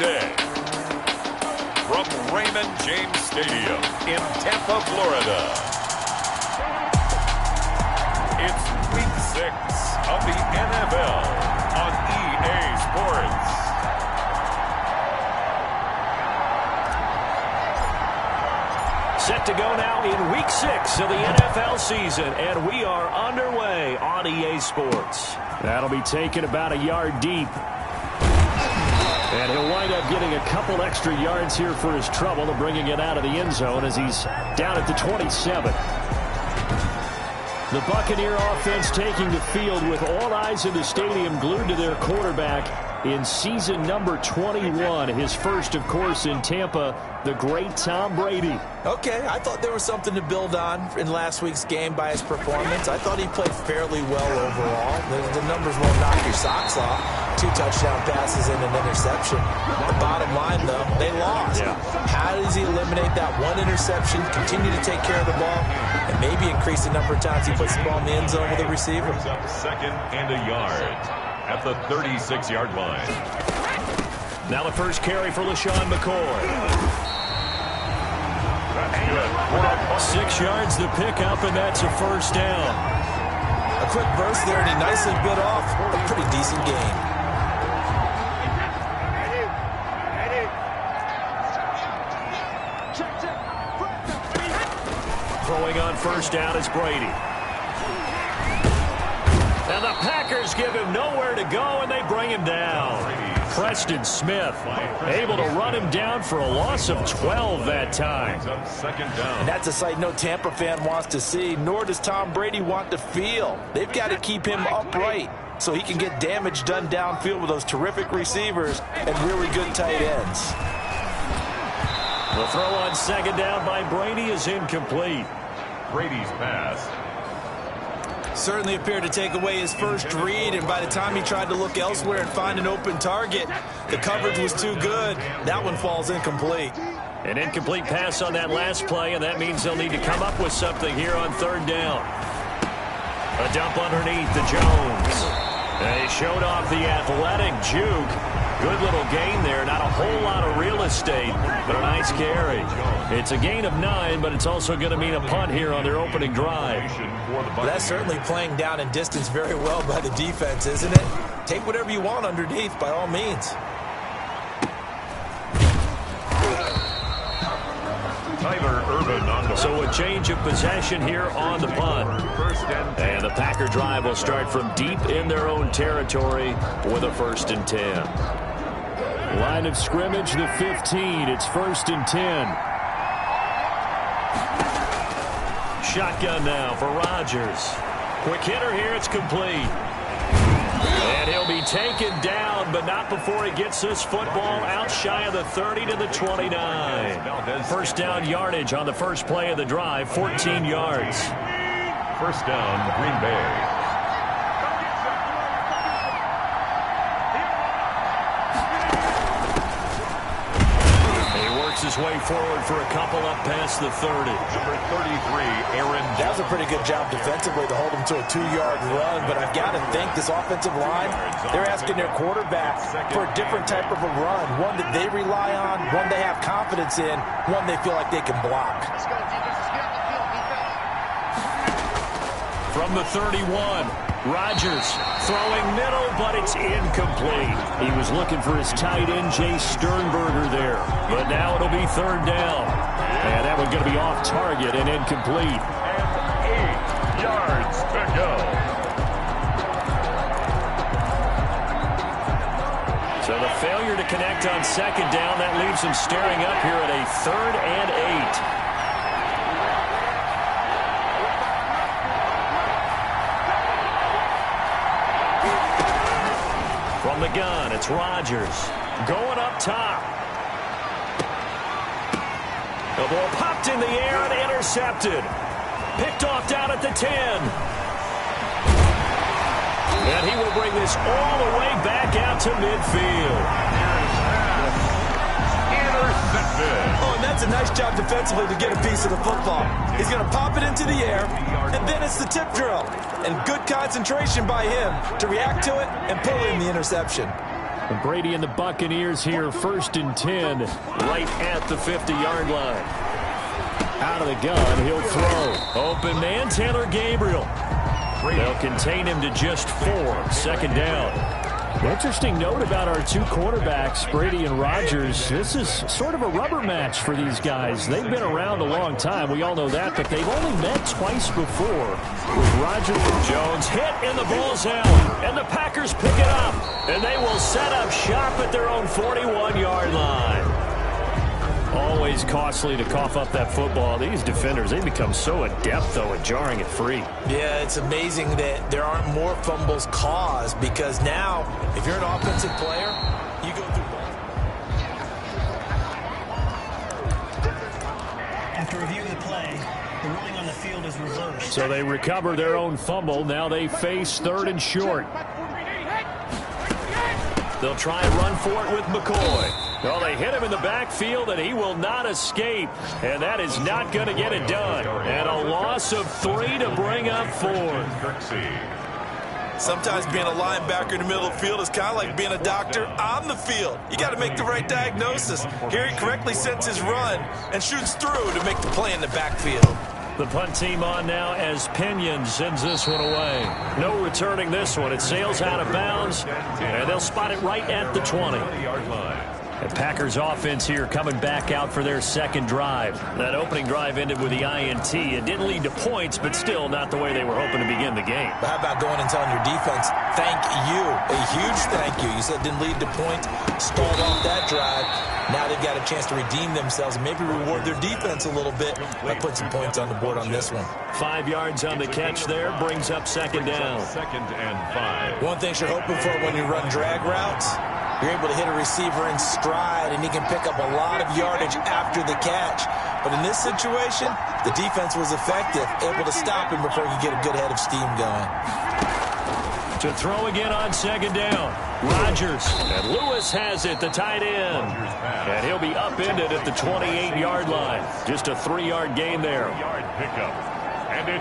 day. From Raymond James Stadium in Tampa, Florida, it's Week 6 of the NFL on EA Sports. Set to go now in Week 6 of the NFL season, and we are underway on EA Sports. That'll be taken about a yard deep. And he'll wind up getting a couple extra yards here for his trouble to bringing it out of the end zone as he's down at the 27. The Buccaneer offense taking the field with all eyes in the stadium glued to their quarterback in season number 21. His first, of course, in Tampa, the great Tom Brady. Okay, I thought there was something to build on in last week's game by his performance. I thought he played fairly well overall. The numbers won't knock your socks off. 2 touchdown passes and an interception. The bottom line, though, they lost. Yeah. How does he eliminate that one interception, continue to take care of the ball, and maybe increase the number of times he puts the ball in the end zone with a receiver? Up second and a yard at the 36-yard line. Now the first carry for LaShawn McCoy. That's good. 6 yards the pickup, and that's a first down. A quick burst there, and he nicely bit off a pretty decent gain. Throwing on first down is Brady. And the Packers give him nowhere to go, and they bring him down. Preston Smith able to run him down for a loss of 12 that time. Second down. And that's a sight no Tampa fan wants to see, nor does Tom Brady want to feel. They've got to keep him upright so he can get damage done downfield with those terrific receivers and really good tight ends. The throw on second down by Brady is incomplete. Brady's pass. Certainly appeared to take away his first read, and by the time he tried to look elsewhere and find an open target, the coverage was too good. That one falls incomplete. An incomplete pass on that last play, and that means they'll need to come up with something here on third down. A dump underneath to Jones. They showed off the athletic juke. Good little gain there. Not a whole lot of real estate, but a nice carry. It's a gain of 9, but it's also going to mean a punt here on their opening drive. Well, that's certainly playing down in distance very well by the defense, isn't it? Take whatever you want underneath, by all means. So a change of possession here on the punt. And the Packer drive will start from deep in their own territory with a 1st and 10. Line of scrimmage, the 15. It's 1st and 10. Shotgun now for Rodgers. Quick hitter here. It's complete. And he'll be taken down, but not before he gets this football out shy of the 30 to the 29. First down yardage on the first play of the drive, 14 yards. First down, Green Bay. His way forward for a couple up past the 30. Number 33, Aaron Jones. That was a pretty good job defensively to hold him to a 2-yard run, but I've got to think this offensive line, they're asking their quarterback for a different type of a run, one that they rely on, one they have confidence in, one they feel like they can block. From the 31, Rodgers throwing middle, but it's incomplete. He was looking for his tight end, Jay Sternberger there. But now it'll be third down. And that one's going to be off target and incomplete. And 8 yards to go. So the failure to connect on second down, that leaves him staring up here at a 3rd and 8. From the gun, it's Rodgers going up top. The ball popped in the air and intercepted. Picked off down at the 10. And he will bring this all the way back out to midfield. Oh, and that's a nice job defensively to get a piece of the football. He's going to pop it into the air, and then it's the tip drill. And good concentration by him to react to it and pull in the interception. And Brady and the Buccaneers here, 1st and 10, right at the 50-yard line. Out of the gun, he'll throw. Open man, Taylor Gabriel. They'll contain him to just 4, 2nd down. An interesting note about our two quarterbacks, Brady and Rodgers. This is sort of a rubber match for these guys. They've been around a long time. We all know that, but they've only met twice before. With Rodgers and Jones hit and the ball's out. And the Packers pick it up. And they will set up shop at their own 41-yard line. Always costly to cough up that football. These defenders, they become so adept, though, at jarring it free. Yeah, it's amazing that there aren't more fumbles caused because now, if you're an offensive player, you go through both. After reviewing the play, the ruling on the field is reversed. So they recover their own fumble. Now they face 3rd and short. They'll try and run for it with McCoy. Well, they hit him in the backfield, and he will not escape. And that is not going to get it done. And a loss of 3 to bring up 4. Sometimes being a linebacker in the middle of the field is kind of like being a doctor on the field. You got to make the right diagnosis. Here he correctly sets his run and shoots through to make the play in the backfield. The punt team on now as Pinion sends this one away. No returning this one. It sails out of bounds, and they'll spot it right at the 20. The Packers offense here coming back out for their 2nd drive. That opening drive ended with the INT. It didn't lead to points, but still not the way they were hoping to begin the game. But how about going and telling your defense, thank you, a huge thank you. You said it didn't lead to points, stalled off that drive. Now they've got a chance to redeem themselves and maybe reward their defense a little bit by putting some points on the board on this one. 5 yards on the catch there, brings up 2nd down. 2nd and 5. One thing you're hoping for when you run drag routes, you're able to hit a receiver in stride, and he can pick up a lot of yardage after the catch. But in this situation, the defense was effective, able to stop him before he could get a good head of steam going. To throw again on 2nd down. Rodgers. And Lewis has it, the tight end. And he'll be upended at the 28-yard line. Just a 3-yard gain there.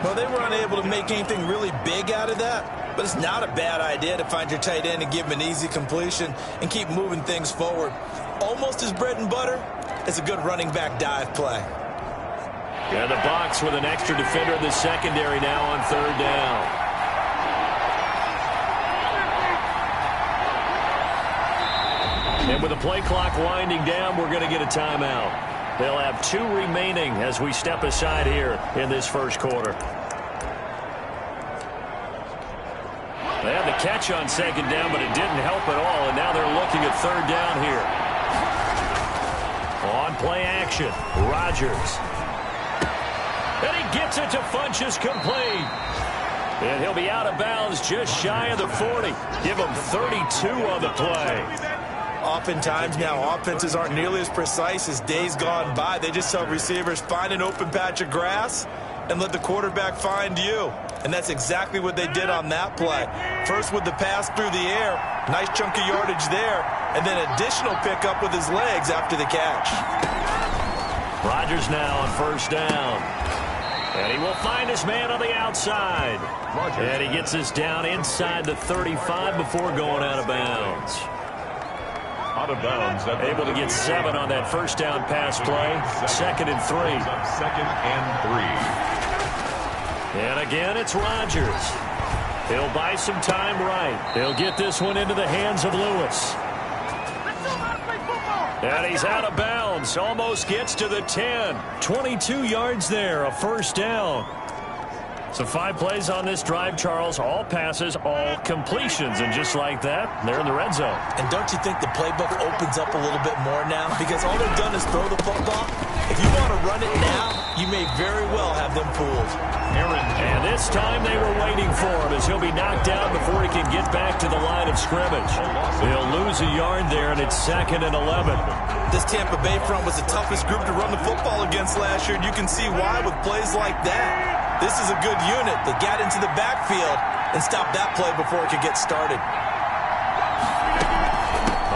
Well, they were unable to make anything really big out of that, but it's not a bad idea to find your tight end and give him an easy completion and keep moving things forward. Almost as bread and butter as a good running back dive play. And the Bucs with an extra defender in the secondary now on 3rd down. And with the play clock winding down, we're going to get a timeout. They'll have 2 remaining as we step aside here in this 1st quarter. They had the catch on 2nd down, but it didn't help at all, and now they're looking at 3rd down here. On play action, Rodgers. And he gets it to Funchess complete. And he'll be out of bounds just shy of the 40. Give him 32 on the play. Oftentimes now, offenses aren't nearly as precise as days gone by. They just tell receivers, find an open patch of grass and let the quarterback find you. And that's exactly what they did on that play. First with the pass through the air, nice chunk of yardage there, and then additional pickup with his legs after the catch. Rodgers now on 1st down. And he will find his man on the outside. And he gets us down inside the 35 before going out of bounds. Out of bounds. Able to get 7 on that 1st down pass play. 2nd and 3. 2nd and 3. And again, it's Rodgers. He'll buy some time right. He'll get this one into the hands of Lewis. And he's out of bounds. Almost gets to the 10. 22 yards there, a 1st down. So 5 plays on this drive, Charles. All passes, all completions. And just like that, they're in the red zone. And don't you think the playbook opens up a little bit more now? Because all they've done is throw the football. If you want to run it now, you may very well have them fooled. And this time they were waiting for him as he'll be knocked out before he can get back to the line of scrimmage. They'll lose a yard there, and it's 2nd and 11. This Tampa Bay front was the toughest group to run the football against last year, and you can see why with plays like that. This is a good unit that got into the backfield and stopped that play before it could get started.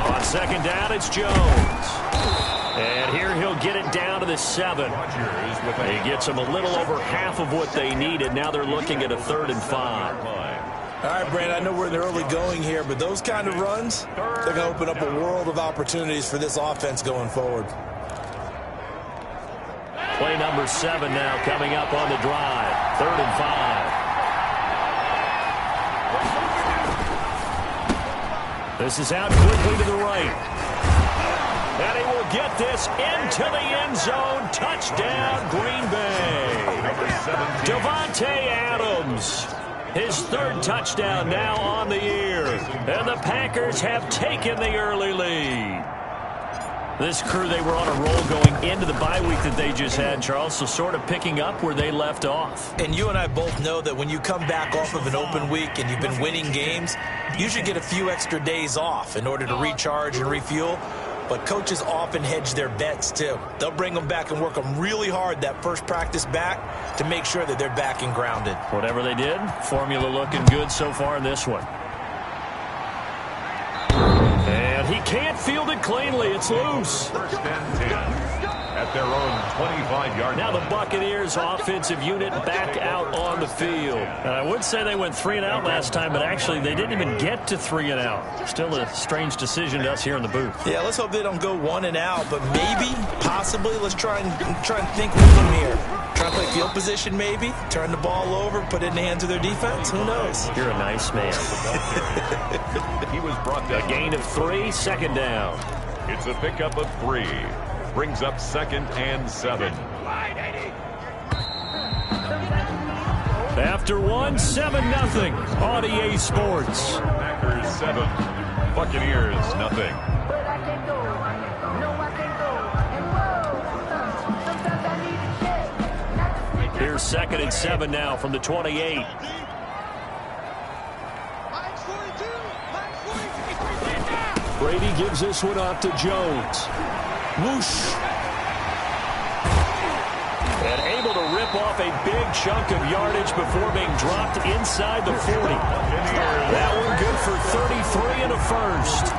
On 2nd down, it's Jones. And here he'll get it down to the 7. He gets them a little over half of what they needed. Now they're looking at a 3rd and 5. All right, Brandon, I know we're in the early going here, but those kind of runs, they're going to open up a world of opportunities for this offense going forward. Play number 7 now coming up on the drive. 3rd and 5. This is out quickly to the right. And he will get this into the end zone. Touchdown, Green Bay. Davante Adams. His 3rd touchdown now on the year. And the Packers have taken the early lead. This crew, they were on a roll going into the bye week that they just had, Charles, so sort of picking up where they left off. And you and I both know that when you come back off of an open week and you've been winning games, you should get a few extra days off in order to recharge and refuel. But coaches often hedge their bets, too. They'll bring them back and work them really hard that first practice back to make sure that they're back and grounded. Whatever they did, formula looking good so far in this one. And he can't field it cleanly. It's loose. 1st and 10 at their own 25-yard line. Now the Buccaneers offensive unit back out on the field. And I would say they went 3 and out last time, but actually they didn't even get to 3 and out. Still a strange decision to us here in the booth. Yeah, let's hope they don't go 1 and out, but maybe, possibly, let's try and think with them here. Try to play field position maybe, turn the ball over, put it in the hands of their defense. Who knows? You're a nice man. He was brought down. A gain of 3, 2nd down. It's a pickup of 3. Brings up 2nd and 7. After 1, 7-0 on EA Sports. Packers 7. Buccaneers nothing. Here's 2nd and 7 now from the 28. Brady gives this one off to Jones. Whoosh. And able to rip off a big chunk of yardage before being dropped inside the 40. That one good for 33 and a first.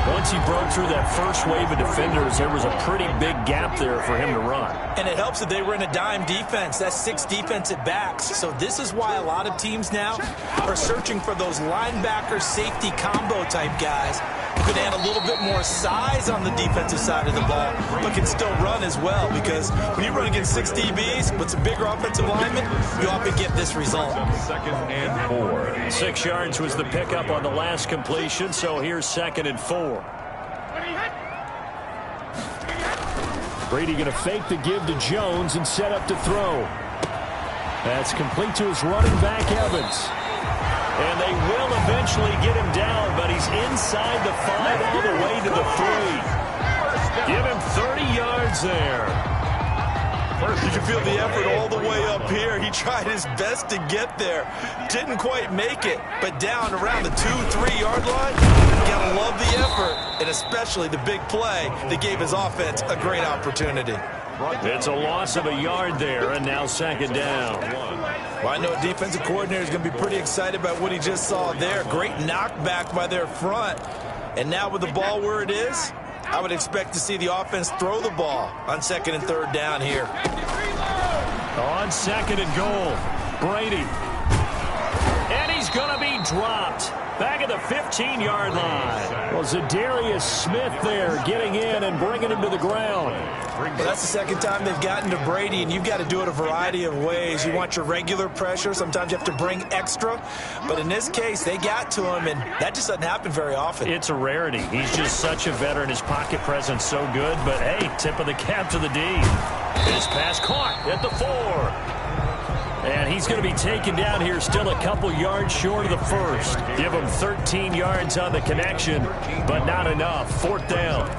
Once he broke through that first wave of defenders, there was a pretty big gap there for him to run. And it helps that they were in a dime defense. That's 6 defensive backs. So this is why a lot of teams now are searching for those linebacker safety combo type guys who can add a little bit more size on the defensive side of the ball, but can still run as well, because when you run against 6 DBs with some bigger offensive linemen, you often get this result. 2nd and 4. 6 yards was the pickup on the last completion, so here's 2nd and 4. Brady going to fake the give to Jones and set up to throw. That's complete to his running back, Evans. And they will eventually get him down, but he's inside the 5 all the way to the 3. Give him 30 yards there. Did you feel the effort all the way up here? He tried his best to get there. Didn't quite make it, but down around the 2-3 yard line. You gotta love the effort, and especially the big play that gave his offense a great opportunity. It's a loss of a yard there, and now 2nd down. Well, I know a defensive coordinator is going to be pretty excited about what he just saw there. Great knockback by their front. And now with the ball where it is, I would expect to see the offense throw the ball on 2nd and 3rd down here. On 2nd and goal, Brady. And he's going to be dropped. Back at the 15-yard line. Well, Zadarius Smith there getting in and bringing him to the ground. Well, that's the 2nd time they've gotten to Brady, and you've got to do it a variety of ways. You want your regular pressure. Sometimes you have to bring extra. But in this case, they got to him, and that just doesn't happen very often. It's a rarity. He's just such a veteran. His pocket presence so good. But, hey, tip of the cap to the D. His pass caught at the 4. And he's going to be taken down here still a couple yards short of the first. Give him 13 yards on the connection, but not enough. 4th down.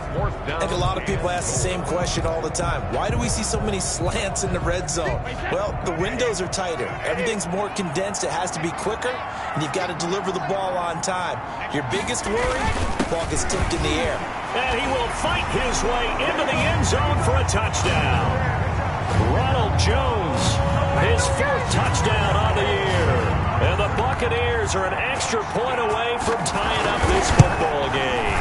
I think a lot of people ask the same question all the time. Why do we see so many slants in the red zone? Well, the windows are tighter. Everything's more condensed. It has to be quicker, and you've got to deliver the ball on time. Your biggest worry, ball gets tipped in the air. And he will fight his way into the end zone for a touchdown. Ronald Jones, his 4th touchdown on the year. And the Buccaneers are an extra point away from tying up this football game.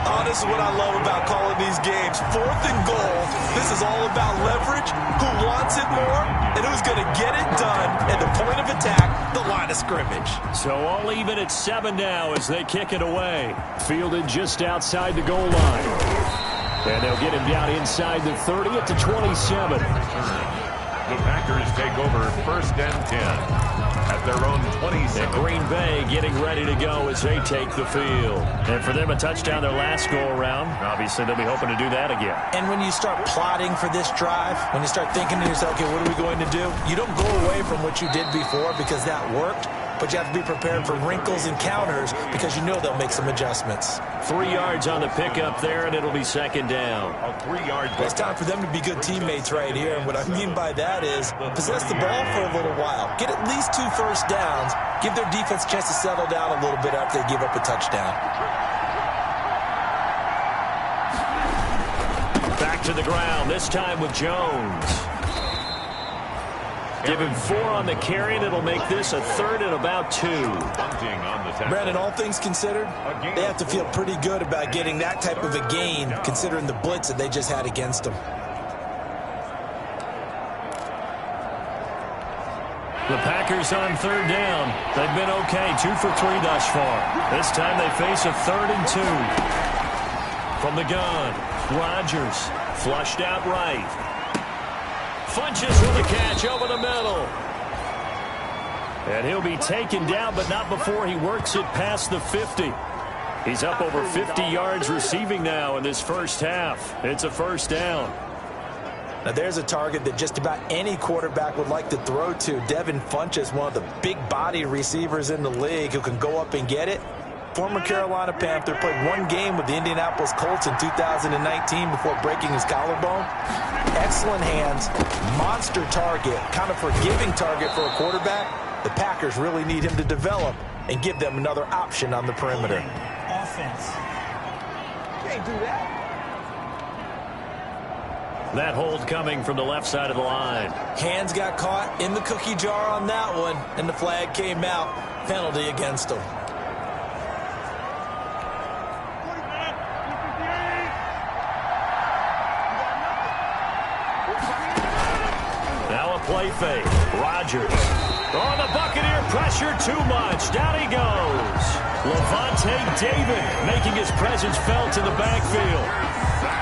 On a This is what I love about calling these games. 4th and goal. This is all about leverage, who wants it more, and who's going to get it done at the point of attack, the line of scrimmage. So all even at 7 now as they kick it away. Fielded just outside the goal line. And they'll get him down inside the 30 at the 27. The Packers take over 1st and 10 at their own 27. And Green Bay getting ready to go as they take the field. And for them, a touchdown their last go-around. Obviously, they'll be hoping to do that again. And when you start plotting for this drive, when you start thinking to yourself, okay, what are we going to do? You don't go away from what you did before because that worked. But you have to be prepared for wrinkles and counters because you know they'll make some adjustments. 3 yards on the pickup there, and it'll be 2nd down. A 3-yard. It's time for them to be good teammates right here. And what I mean by that is possess the ball for a little while. Get at least 2 first downs. Give their defense a chance to settle down a little bit after they give up a touchdown. Back to the ground, this time with Jones. Give him 4 on the carry, and it'll make this a 3rd and about 2. Brandon, all things considered, they have to feel pretty good about getting that type of a gain, considering the blitz that they just had against them. The Packers on 3rd down. They've been okay, 2 for 3 thus far. This time they face a 3rd and 2. From the gun, Rodgers flushed out right. Funches with a catch over the middle. And he'll be taken down, but not before he works it past the 50. He's up over 50 yards receiving now in this first half. It's a 1st down. Now there's a target that just about any quarterback would like to throw to. Devin Funches, one of the big body receivers in the league who can go up and get it. Former Carolina Panther, played 1 game with the Indianapolis Colts in 2019 before breaking his collarbone. Excellent hands, monster target, kind of forgiving target for a quarterback. The Packers really need him to develop and give them another option on the perimeter. Offense. Can't do that. That hold coming from the left side of the line. Hands got caught in the cookie jar on that one, and the flag came out. Penalty against him. Play fake. Rodgers. Oh, the Buccaneer pressure too much. Down he goes. Levante David making his presence felt in the backfield.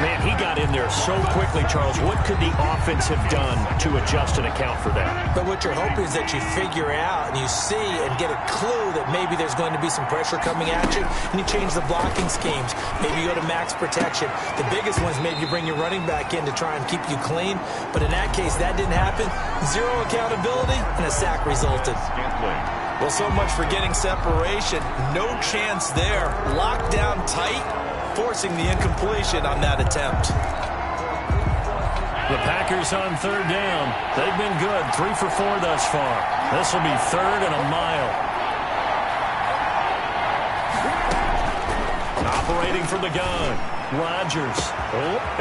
Man, he got in there so quickly, Charles. What could the offense have done to adjust and account for that? But what you're hoping is that you figure out and you see and get a clue that maybe there's going to be some pressure coming at you, and you change the blocking schemes. Maybe you go to max protection. The biggest one is maybe you bring your running back in to try and keep you clean. But in that case, that didn't happen. 0 accountability, and a sack resulted. Well, so much for getting separation. No chance there. Locked down tight, forcing the incompletion on that attempt. The Packers on 3rd down. They've been good, 3 for 4 thus far. This will be 3rd and a mile. Operating from the gun, Rodgers.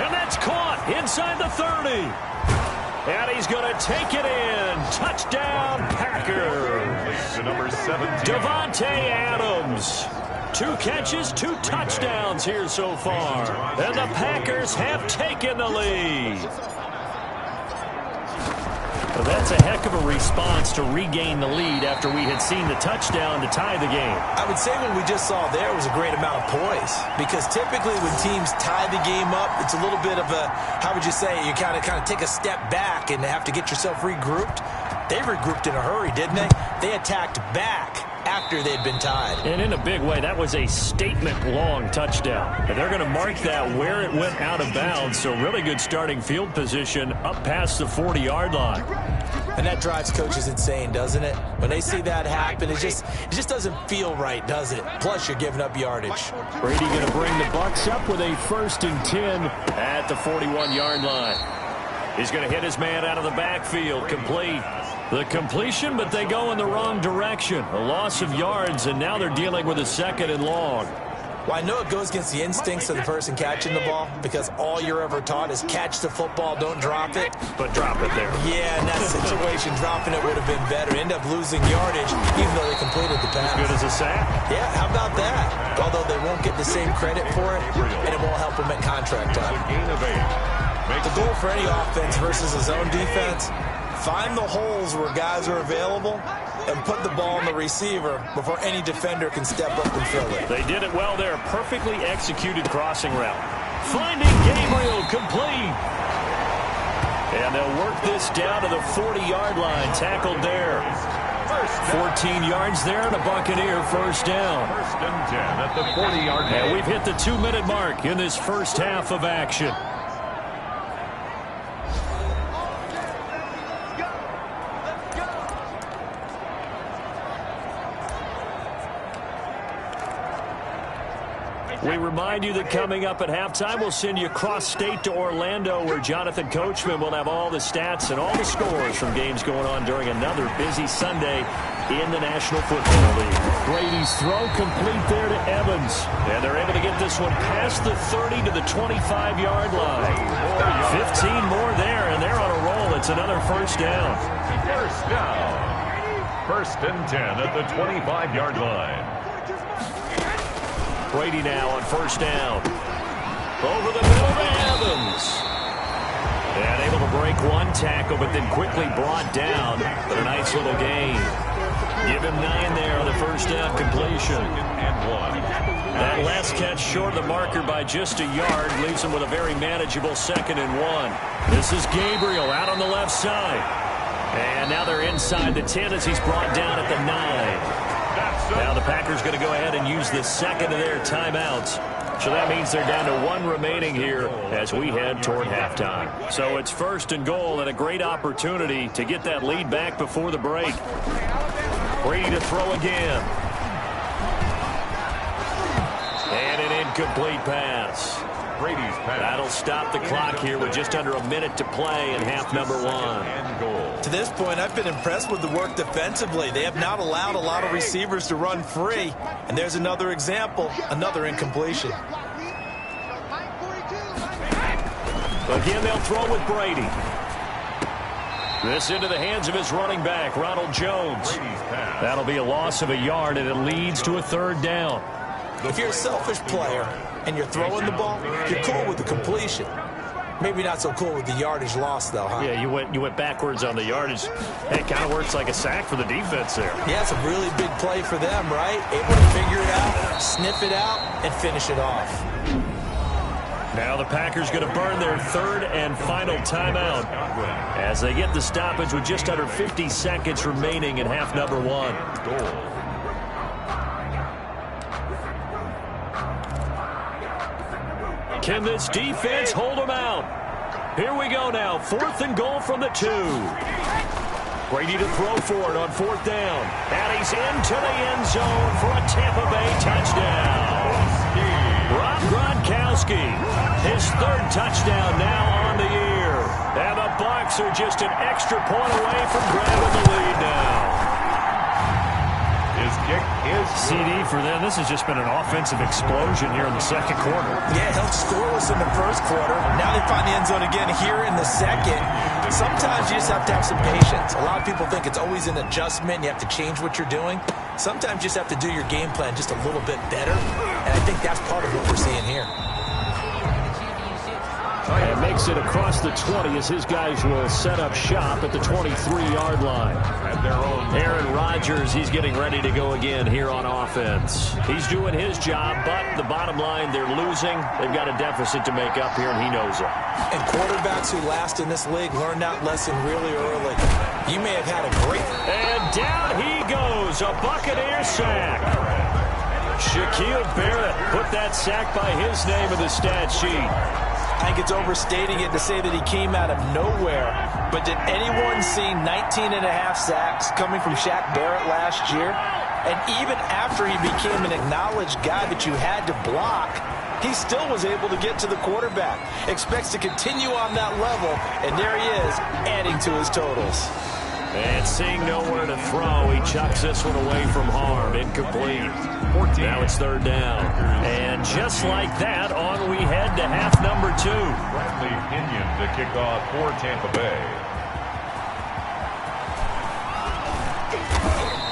And that's caught inside the 30. And he's going to take it in. Touchdown, Packers. The number 17. Davante Adams. 2 catches, 2 touchdowns here so far. And the Packers have taken the lead. Well, that's a heck of a response to regain the lead after we had seen the touchdown to tie the game. I would say what we just saw there was a great amount of poise, because typically when teams tie the game up, it's a little bit of a, how would you say, you kind of take a step back and have to get yourself regrouped. They regrouped in a hurry, didn't they? They attacked back after they'd been tied. And in a big way, that was a statement-long touchdown. And they're going to mark that where it went out of bounds, so really good starting field position up past the 40-yard line. And that drives coaches insane, doesn't it? When they see that happen, it just doesn't feel right, does it? Plus, you're giving up yardage. Brady going to bring the Bucs up with a 1st and 10 at the 41-yard line. He's going to hit his man out of the backfield, complete. The completion, but they go in the wrong direction. A loss of yards, and now they're dealing with a 2nd and long. Well, I know it goes against the instincts of the person catching the ball because all you're ever taught is catch the football, don't drop it. But drop it there. Yeah, in that situation, dropping it would have been better. End up losing yardage even though they completed the pass. As good as a sack? Yeah, how about that? Although they won't get the same credit for it, and it won't help them at contract time. The goal for any offense versus a zone defense, find the holes where guys are available and put the ball on the receiver before any defender can step up and fill it. They did it well there. Perfectly executed crossing route. Finding Gabriel complete. And they'll work this down to the 40-yard line. Tackled there. 14 yards there and a Buccaneer first down. First and 10 at the 40-yard line. And we've hit the 2-minute mark in this first half of action. We remind you that coming up at halftime, we'll send you cross-state to Orlando, where Jonathan Coachman will have all the stats and all the scores from games going on during another busy Sunday in the National Football League. Brady's throw complete there to Evans. And they're able to get this one past the 30 to the 25-yard line. 15 more there, and they're on a roll. It's another first down. First down. First and 10 at the 25-yard line. Brady now on first down. Over the middle to Evans. And able to break one tackle, but then quickly brought down. But a nice little gain. Give him 9 there on the first down completion. That last catch short of the marker by just a yard leaves him with a very manageable 2nd and 1. This is Gabriel out on the left side. And now they're inside the 10 as he's brought down at the 9. Now the Packers going to go ahead and use the second of their timeouts. So that means they're down to 1 remaining here as we head toward halftime. So it's first and goal and a great opportunity to get that lead back before the break. Brady to throw again. And an incomplete pass. Brady's pass. That'll stop the clock here with just under a minute to play in half number 1. To this point, I've been impressed with the work defensively. They have not allowed a lot of receivers to run free. And there's another example, another incompletion. Again, they'll throw with Brady. This into the hands of his running back, Ronald Jones. That'll be a loss of a yard, and it leads to a 3rd down. If you're a selfish player and you're throwing the ball, you're cool with the completion. Maybe not so cool with the yardage loss, though, huh? Yeah, you went backwards on the yardage. Hey, it kind of works like a sack for the defense there. Yeah, it's a really big play for them, right? Able to figure it out, sniff it out, and finish it off. Now the Packers going to burn their 3rd and final timeout as they get the stoppage with just under 50 seconds remaining in half number 1. Can this defense hold them out? Here we go now. 4th and goal from the 2. Brady to throw for it on 4th down. And he's into the end zone for a Tampa Bay touchdown. Rob Gronkowski, his 3rd touchdown now on the year. And the Bucs are just an extra point away from grabbing the lead now. His kick is CD for them. This has just been an offensive explosion here in the 2nd quarter. Yeah, held scoreless in the 1st quarter. Now they find the end zone again here in the 2nd. Sometimes you just have to have some patience. A lot of people think it's always an adjustment. You have to change what you're doing. Sometimes you just have to do your game plan just a little bit better. And I think that's part of what we're seeing here. And makes it across the 20 as his guys will set up shop at the 23-yard line. at their own. Aaron Rodgers, he's getting ready to go again here on offense. He's doing his job, but the bottom line, they're losing. They've got a deficit to make up here, and he knows it. And quarterbacks who last in this league learn that lesson really early. You may have had a great... And down he goes, a Buccaneer sack. Shaquille Barrett put that sack by his name in the stat sheet. I think it's overstating it to say that he came out of nowhere. But did anyone see 19 and a half sacks coming from Shaq Barrett last year? And even after he became an acknowledged guy that you had to block, he still was able to get to the quarterback. Expects to continue on that level, and there he is, adding to his totals. And seeing nowhere to throw, he chucks this one away from harm. Incomplete. Now it's third down. And just like that, on we head to half number 2. Bradley Pinion to kick off for Tampa Bay.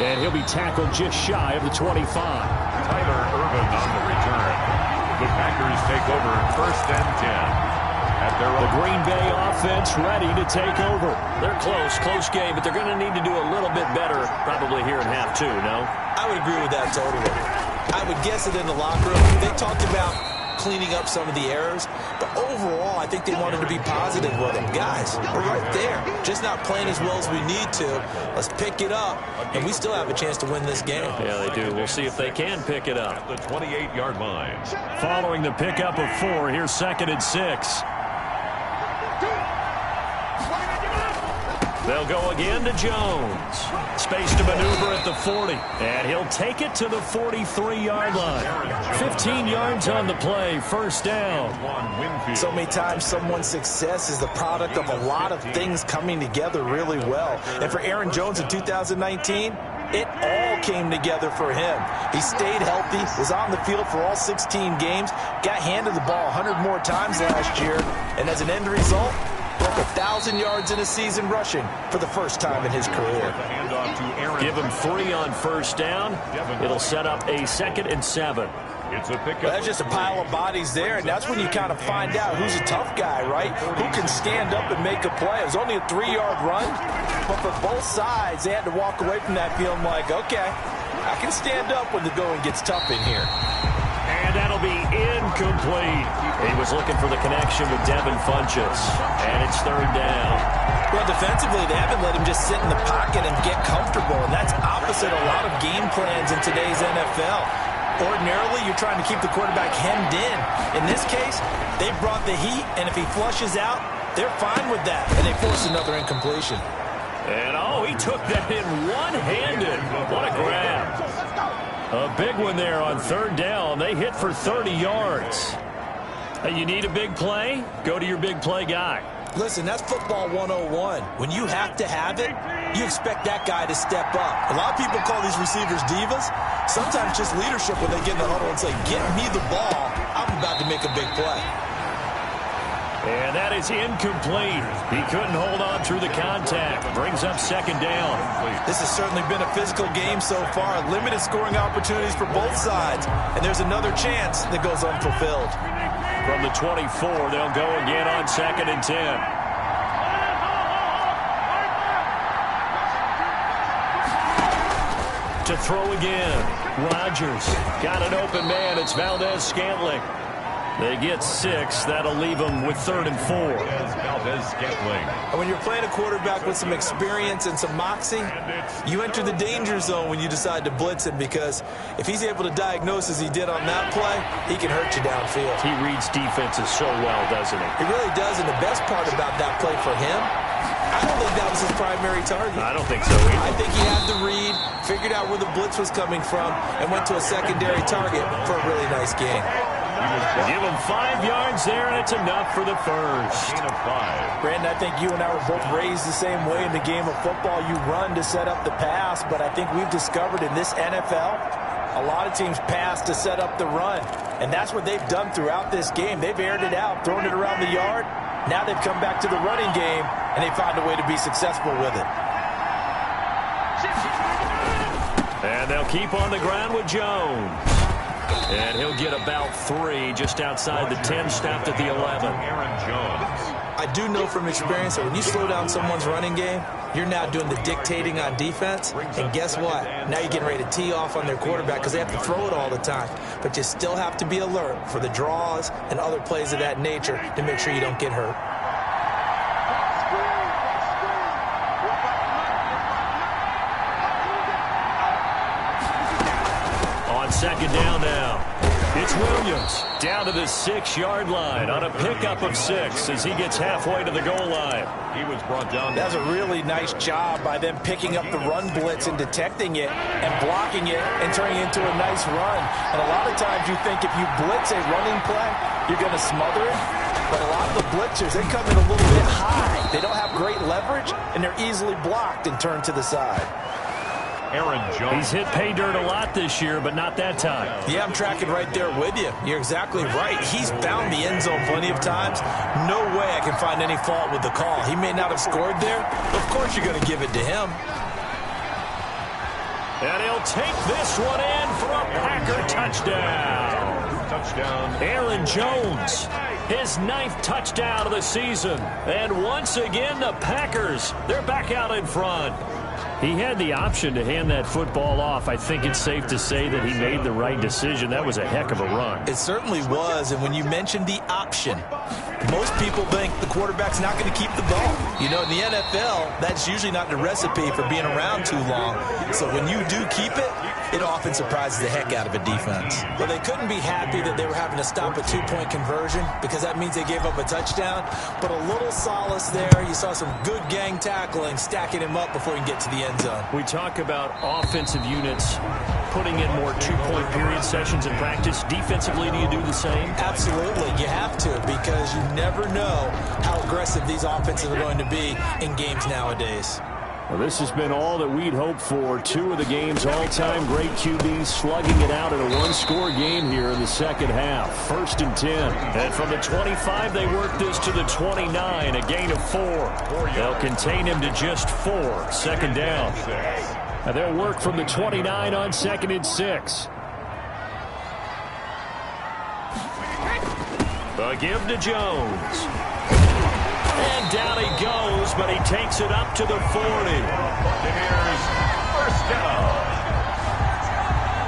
And he'll be tackled just shy of the 25. Tyler Ervin on the return. The Packers take over first and 10. At their The Green Bay offense ready to take over. They're close game, but they're going to need to do a little bit better probably here in half 2, no? I would agree with that totally. I would guess it in the locker room. They talked about cleaning up some of the errors, but overall, I think they wanted to be positive with them. Guys, we're right there. Just not playing as well as we need to. Let's pick it up, and we still have a chance to win this game. Yeah, they do. We'll see if they can pick it up. At the 28-yard line. Following the pickup of 4, here's 2nd and 6. They'll go again to Jones. Space to maneuver at the 40. And he'll take it to the 43-yard line. 15 yards on the play. First down. So many times someone's success is the product of a lot of things coming together really well. And for Aaron Jones in 2019, it all came together for him. He stayed healthy, was on the field for all 16 games, got handed the ball 100 more times last year, and as an end result, broke 1,000 yards in a season rushing for the first time in his career. Give him 3 on first down. It'll set up a 2nd and 7. It's a pickup. That's just a pile of bodies there, and that's when you kind of find out who's a tough guy, right? Who can stand up and make a play. It was only a 3-yard run, but for both sides, they had to walk away from that feeling like, okay, I can stand up when the going gets tough in here. And that'll be incomplete. He was looking for the connection with Devin Funchess. And it's third down. Well, defensively, they haven't let him just sit in the pocket and get comfortable, and that's opposite a lot of game plans in today's NFL. Ordinarily, you're trying to keep the quarterback hemmed in. In this case, they brought the heat, and if he flushes out, they're fine with that, and they force another incompletion. And, oh, he took that in one-handed. What a grab. A big one there on third down. They hit for 30 yards. Hey, you need a big play? Go to your big play guy. Listen, that's football 101. When you have to have it, you expect that guy to step up. A lot of people call these receivers divas. Sometimes just leadership when they get in the huddle and say, get me the ball. I'm about to make a big play. And that is incomplete. He couldn't hold on through the contact. Brings up second down. This has certainly been a physical game so far. Limited scoring opportunities for both sides. And there's another chance that goes unfulfilled. From the 24, they'll go again on 2nd and 10. To throw again. Rodgers got an open man. It's Valdez-Scantling. They get 6. That'll leave them with 3rd and 4. And when you're playing a quarterback with some experience and some moxie, you enter the danger zone when you decide to blitz him, because if he's able to diagnose as he did on that play, he can hurt you downfield. He reads defenses so well, doesn't he? He really does, and the best part about that play for him, I don't think that was his primary target. I don't think so either. I think he had the read, figured out where the blitz was coming from, and went to a secondary target for a really nice game. Give him 5 yards there, and it's enough for the first. Gain of 5. Brandon, I think you and I were both raised the same way in the game of football. You run to set up the pass, but I think we've discovered in this NFL, a lot of teams pass to set up the run. And that's what they've done throughout this game. They've aired it out, thrown it around the yard. Now they've come back to the running game, and they found a way to be successful with it. And they'll keep on the ground with Jones. And he'll get about 3 just outside the 10, stopped at the 11. Aaron Jones. I do know from experience that when you slow down someone's running game, you're now doing the dictating on defense. And guess what? Now you're getting ready to tee off on their quarterback because they have to throw it all the time. But you still have to be alert for the draws and other plays of that nature to make sure you don't get hurt. On second down now. It's Williams down to the 6-yard line on a pickup of 6 as he gets halfway to the goal line. He was brought down. That's a really nice job by them picking up the run blitz and detecting it and blocking it and turning it into a nice run. And a lot of times you think if you blitz a running play, you're going to smother it. But a lot of the blitzers, they come in a little bit high. They don't have great leverage, and they're easily blocked and turned to the side. Aaron Jones. He's hit pay dirt a lot this year, but not that time. Yeah, I'm tracking right there with you. You're exactly right. He's found the end zone plenty of times. No way I can find any fault with the call. He may not have scored there. Of course you're going to give it to him. And he'll take this one in for a Packer touchdown. Touchdown. Aaron Jones, his 9th touchdown of the season. And once again, the Packers, they're back out in front. He had the option to hand that football off. I think it's safe to say that he made the right decision. That was a heck of a run. It certainly was, and when you mentioned the option, most people think the quarterback's not going to keep the ball. You know, in the NFL, that's usually not the recipe for being around too long. So when you do keep it, it often surprises the heck out of a defense. Well, they couldn't be happy that they were having to stop a 2-point conversion because that means they gave up a touchdown. But a little solace there. You saw some good gang tackling, stacking him up before he can get to the end zone. We talk about offensive units putting in more 2-point period sessions in practice. Defensively, do you do the same? Absolutely. You have to, because you never know how aggressive these offenses are going to be in games nowadays. Well, this has been all that we'd hoped for. 2 of the game's all-time great QBs slugging it out in a one-score game here in the second half. 1st and 10. And from the 25, they work this to the 29, a gain of 4. They'll contain him to just 4. 2nd down. And they'll work from the 29 on 2nd and 6. The give to Jones. And down he goes, but he takes it up to the 40. Buccaneers, 1st down.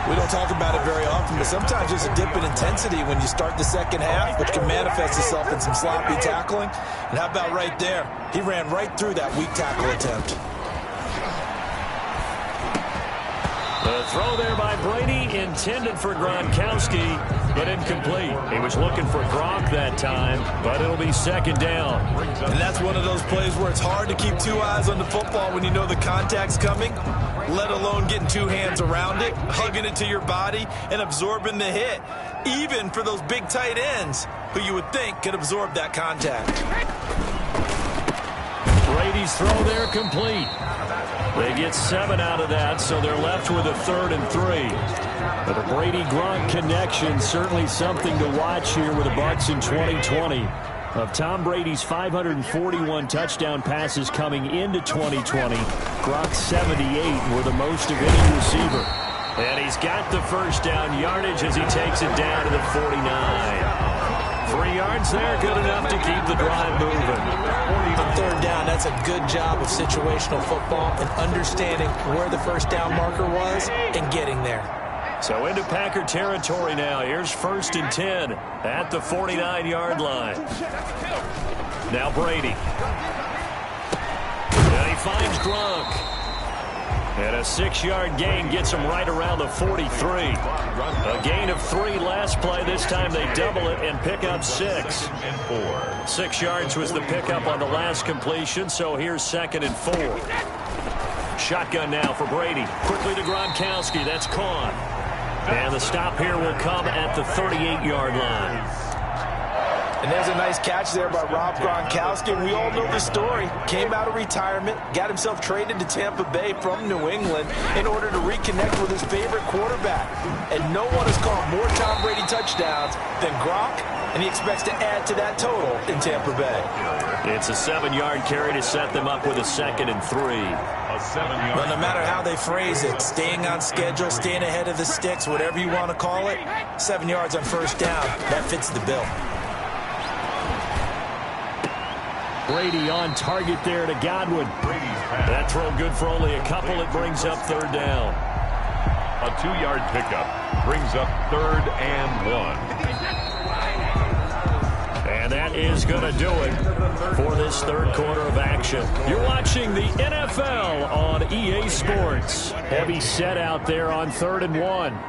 We don't talk about it very often, but sometimes there's a dip in intensity when you start the second half, which can manifest itself in some sloppy tackling. And how about right there? He ran right through that weak tackle attempt. The throw there by Brady, intended for Gronkowski, but incomplete. He was looking for Gronk that time, but it'll be 2nd down. And that's one of those plays where it's hard to keep 2 eyes on the football when you know the contact's coming, let alone getting 2 hands around it, hugging it to your body, and absorbing the hit, even for those big tight ends who you would think could absorb that contact. Brady's throw there complete. They get 7 out of that, so they're left with a 3rd and 3. But the Brady-Gronk connection, certainly something to watch here with the Bucs in 2020. Of Tom Brady's 541 touchdown passes coming into 2020, Gronk's 78 were the most of any receiver. And he's got the 1st down yardage as he takes it down to the 49. 3 yards there, good enough to keep the drive moving. On 3rd down, that's a good job of situational football and understanding where the 1st down marker was and getting there. So into Packer territory now. Here's 1st and 10 at the 49-yard line. Now Brady. And he finds Gronk. And a 6-yard gain gets him right around the 43. A gain of 3 last play. This time they double it and pick up 6. 6 yards was the pickup on the last completion, so here's 2nd and 4. Shotgun now for Brady. Quickly to Gronkowski. That's caught. And the stop here will come at the 38-yard line. And there's a nice catch there by Rob Gronkowski. And we all know the story. Came out of retirement, got himself traded to Tampa Bay from New England in order to reconnect with his favorite quarterback. And no one has caught more Tom Brady touchdowns than Gronk, and he expects to add to that total in Tampa Bay. It's a 7-yard carry to set them up with a 2nd and 3. Well, no matter how they phrase it, staying on schedule, staying ahead of the sticks, whatever you want to call it, 7 yards on 1st down, that fits the bill. Brady on target there to Godwin. That throw good for only a couple. It brings up 3rd down. A 2-yard pickup brings up 3rd and 1. And that is going to do it for this 3rd quarter of action. You're watching the NFL on EA Sports. Heavy set out there on 3rd and 1.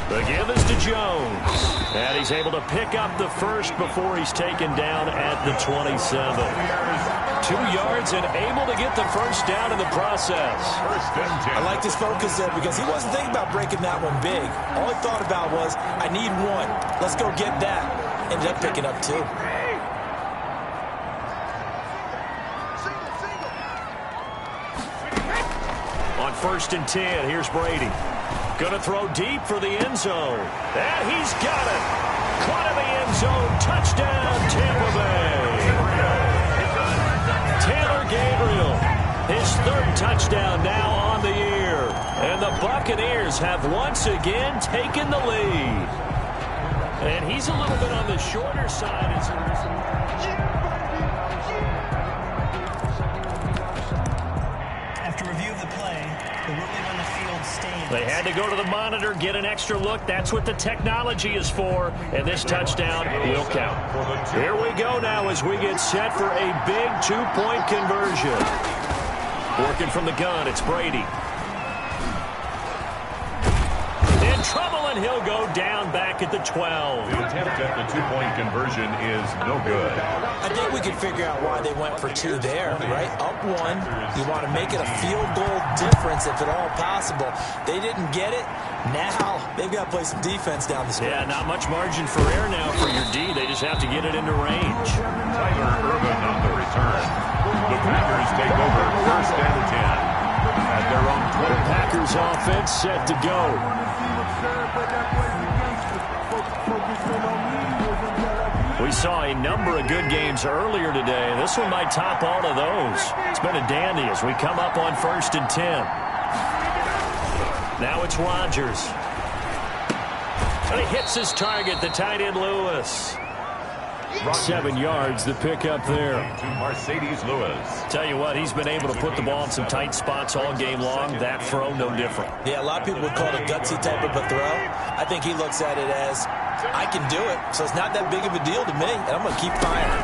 The give is to Jones. And he's able to pick up the 1st before he's taken down at the 27. 2 yards and able to get the first down in the process. First and 10. I liked his focus there because he wasn't thinking about breaking that one big. All he thought about was, I need one. Let's go get that. Ended up picking up 2. On first and 10, here's Brady. Going to throw deep for the end zone. And he's got it. Caught in the end zone. Touchdown, Tampa Bay. Taylor Gabriel, his 3rd touchdown now on the year. And the Buccaneers have once again taken the lead. And he's a little bit on the shorter side. After review of the play, the ruling on the field stands. They had to go to the monitor, get an extra look. That's what the technology is for. And this touchdown will count. Here we go now as we get set for a big 2-point conversion. Working from the gun, it's Brady. In trouble, and he'll go down back at the 12. The attempt at the 2-point conversion is no good. I think we can figure out why they went for 2 there, right? Up 1, you want to make it a field goal difference if at all possible. They didn't get it. Now they've got to play some defense down the stretch. Yeah, not much margin for error now for your D. They just have to get it into range. Tyler Ervin on the return. The Packers take over first and 10 at their own 20. The Packers offense set to go. We saw a number of good games earlier today. This one might top all of those. It's been a dandy as we come up on first and 10. Now it's Rodgers. And he hits his target, the tight end Lewis. 7 yards, the pickup there. To Mercedes Lewis. Tell you what, he's been able to put the ball in some tight spots all game long. That throw, no different. Yeah, a lot of people would call it a gutsy type of a throw. I think he looks at it as, I can do it, so it's not that big of a deal to me, and I'm going to keep firing.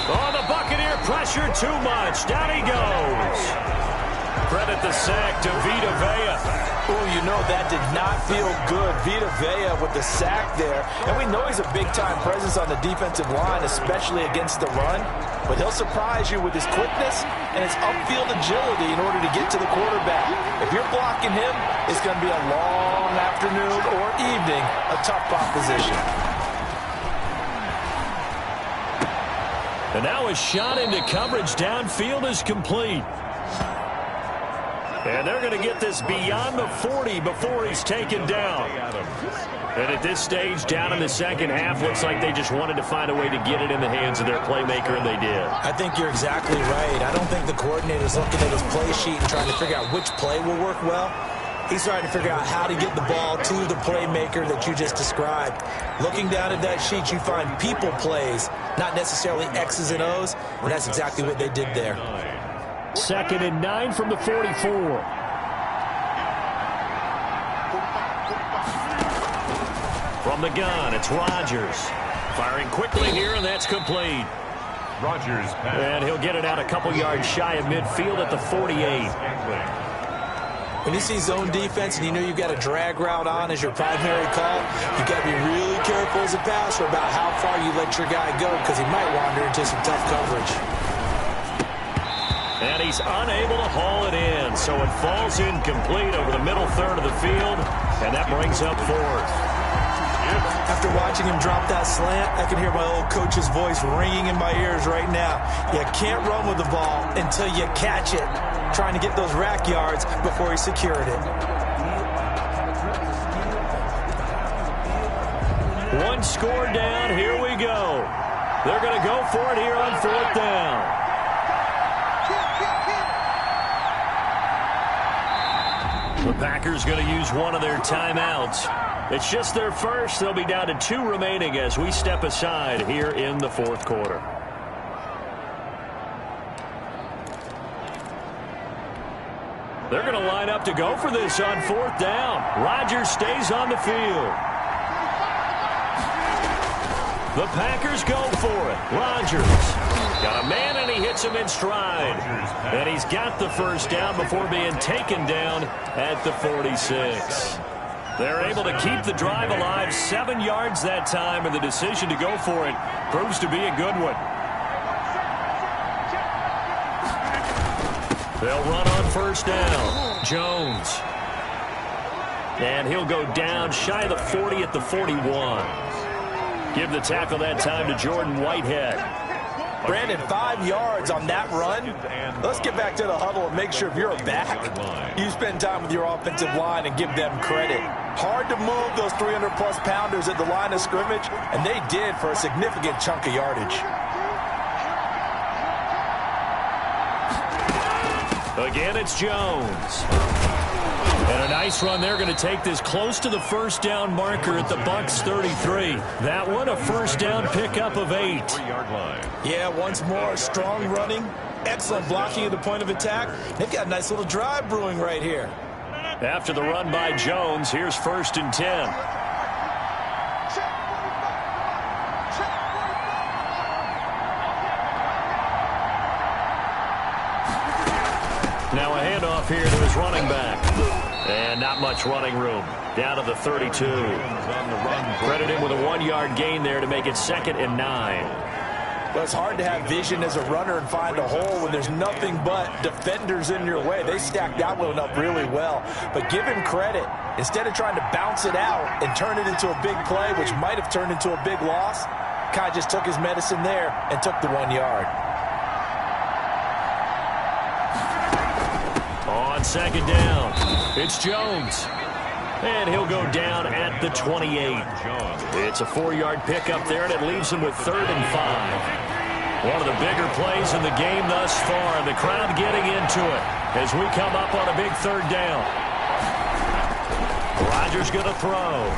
Oh, the Buccaneer pressure too much. Down he goes. Credit the sack to Vita Vea. Oh, you know that did not feel good. Vita Vea with the sack there. And we know he's a big-time presence on the defensive line, especially against the run. But he'll surprise you with his quickness and his upfield agility in order to get to the quarterback. If you're blocking him, it's going to be a long afternoon or evening, a tough opposition. And now a shot into coverage downfield is complete. And they're going to get this beyond the 40 before he's taken down. And at this stage, down in the second half, looks like they just wanted to find a way to get it in the hands of their playmaker, and they did. I think you're exactly right. I don't think the coordinator's looking at his play sheet and trying to figure out which play will work well. He's trying to figure out how to get the ball to the playmaker that you just described. Looking down at that sheet, you find people plays, not necessarily X's and O's, and that's exactly what they did there. 2nd and 9 from the 44. From the gun, it's Rodgers. Firing quickly here, and that's complete. Rodgers pass. And he'll get it out a couple yards shy of midfield at the 48. When you see zone defense and you know you've got a drag route on as your primary call, you've got to be really careful as a passer about how far you let your guy go because he might wander into some tough coverage. And he's unable to haul it in, so it falls incomplete over the middle third of the field, and that brings up 4th. After watching him drop that slant, I can hear my old coach's voice ringing in my ears right now. You can't run with the ball until you catch it, trying to get those rack yards before he secured it. One score down, here we go. They're going to go for it here on 4th down. The Packers going to use one of their timeouts. It's just their first. They'll be down to 2 remaining as we step aside here in the 4th quarter. They're going to line up to go for this on 4th down. Rodgers stays on the field. The Packers go for it. Rodgers got a man, and he hits him in stride. And he's got the first down before being taken down at the 46. They're able to keep the drive alive, 7 yards that time, and the decision to go for it proves to be a good one. They'll run on first down. Jones. And he'll go down shy of the 40 at the 41. Give the tackle that time to Jordan Whitehead. Brandon, 5 yards on that run. Let's get back to the huddle and make sure if you're a back, you spend time with your offensive line and give them credit. Hard to move those 300-plus pounders at the line of scrimmage, and they did for a significant chunk of yardage. Again, it's Jones. And a nice run. They're going to take this close to the first down marker at the Bucs 33. That one, a first down pickup of 8. Yeah, once more, strong running, excellent blocking at the point of attack. They've got a nice little drive brewing right here. After the run by Jones, here's 1st and 10. Now a handoff here to his running back. And not much running room. Down to the 32. Credit him with a 1-yard gain there to make it 2nd and 9. Well, it's hard to have vision as a runner and find a hole when there's nothing but defenders in your way. They stacked that one up really well. But give him credit. Instead of trying to bounce it out and turn it into a big play, which might have turned into a big loss, Kai just took his medicine there and took the 1 yard. On 2nd down, it's Jones. And he'll go down at the 28. It's a 4-yard pickup there, and it leaves him with 3rd and 5. One of the bigger plays in the game thus far. The crowd getting into it as we come up on a big 3rd down. Rodgers going to throw.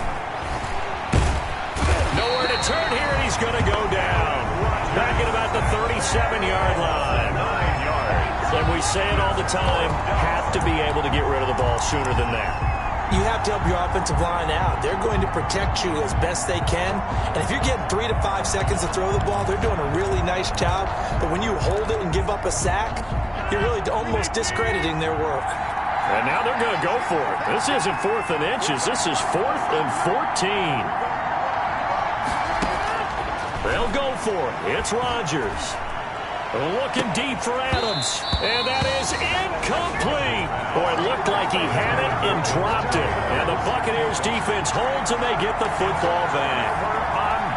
Nowhere to turn here, and he's going to go down. Back at about the 37-yard line. 9 yards. And we say it all the time, have to be able to get rid of the ball sooner than that. You have to help your offensive line out. They're going to protect you as best they can. And if you're getting 3 to 5 seconds to throw the ball, they're doing a really nice job. But when you hold it and give up a sack, you're really almost discrediting their work. And now they're going to go for it. This isn't 4th and inches. This is 4th and 14. They'll go for it. It's Rodgers. Looking deep for Adams. And that is incomplete. Boy, it looked like he had it and dropped it. And the Buccaneers defense holds and they get the football back.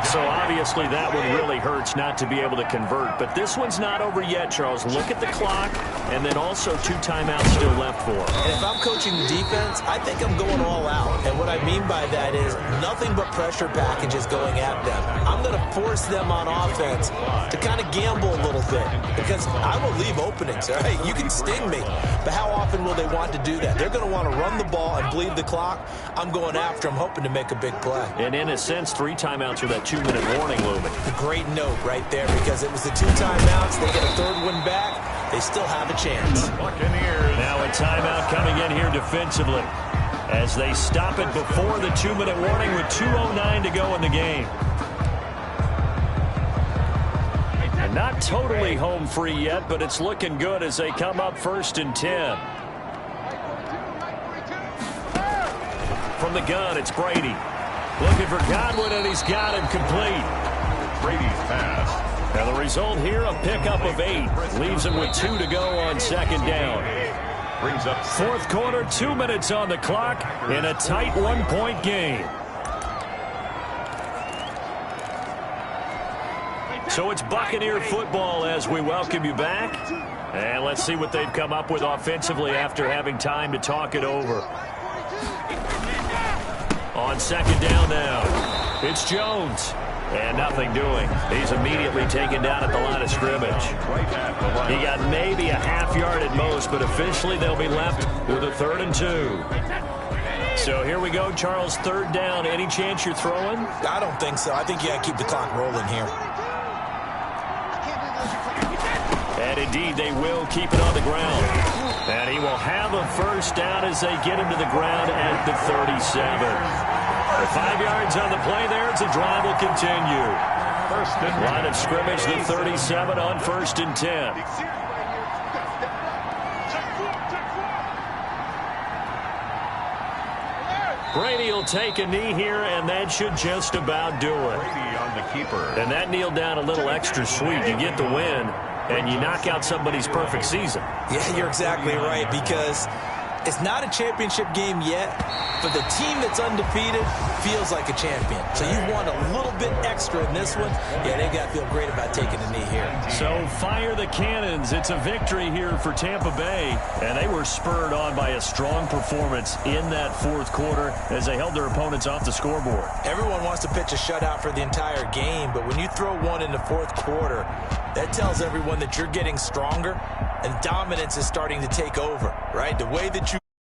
So obviously that one really hurts not to be able to convert. But this one's not over yet, Charles. Look at the clock, and then also 2 timeouts still left for him. And if I'm coaching the defense, I think I'm going all out. And what I mean by that is nothing but pressure packages going at them. I'm going to force them on offense to kind of gamble a little bit because I will leave openings. All right, you can sting me, but how often will they want to do that? They're going to want to run the ball and bleed the clock. I'm going after them, hoping to make a big play. And in a sense, 3 timeouts with that 2-minute warning looming. A great note right there because it was the 2 timeouts. They get a 3rd one back. They still have a chance. Buccaneers. Now a timeout coming in here defensively as they stop it before the 2-minute warning with 2:09 to go in the game. And not totally home free yet, but it's looking good as they come up 1st and 10. From the gun, it's Brady. Looking for Godwin, and he's got him complete. Brady's pass. And the result here, a pickup of 8. Leaves him with 2 to go on 2nd down. Brings up 4th quarter, 2 minutes on the clock in a tight 1-point game. So it's Buccaneer football as we welcome you back. And let's see what they've come up with offensively after having time to talk it over. On 2nd down now, it's Jones. And nothing doing. He's immediately taken down at the line of scrimmage. He got maybe a half yard at most, but officially they'll be left with a 3rd and 2. So here we go, Charles, 3rd down. Any chance you're throwing? I don't think so. I think you got to keep the clock rolling here. And indeed, they will keep it on the ground. And he will have a 1st down as they get him to the ground at the 37. 5 yards on the play there as the drive will continue. Line of scrimmage, the 37 on 1st and 10. Brady will take a knee here, and that should just about do it. Brady on the keeper. And that kneel down a little extra sweet. You get the win, and you knock out somebody's perfect season. Yeah, you're exactly right, because it's not a championship game yet, but the team that's undefeated feels like a champion. So you want a little bit extra in this one. Yeah, they got to feel great about taking a knee here. So fire the cannons. It's a victory here for Tampa Bay, and they were spurred on by a strong performance in that fourth quarter as they held their opponents off the scoreboard. Everyone wants to pitch a shutout for the entire game, but when you throw one in the fourth quarter, that tells everyone that you're getting stronger and dominance is starting to take over, right? The way that you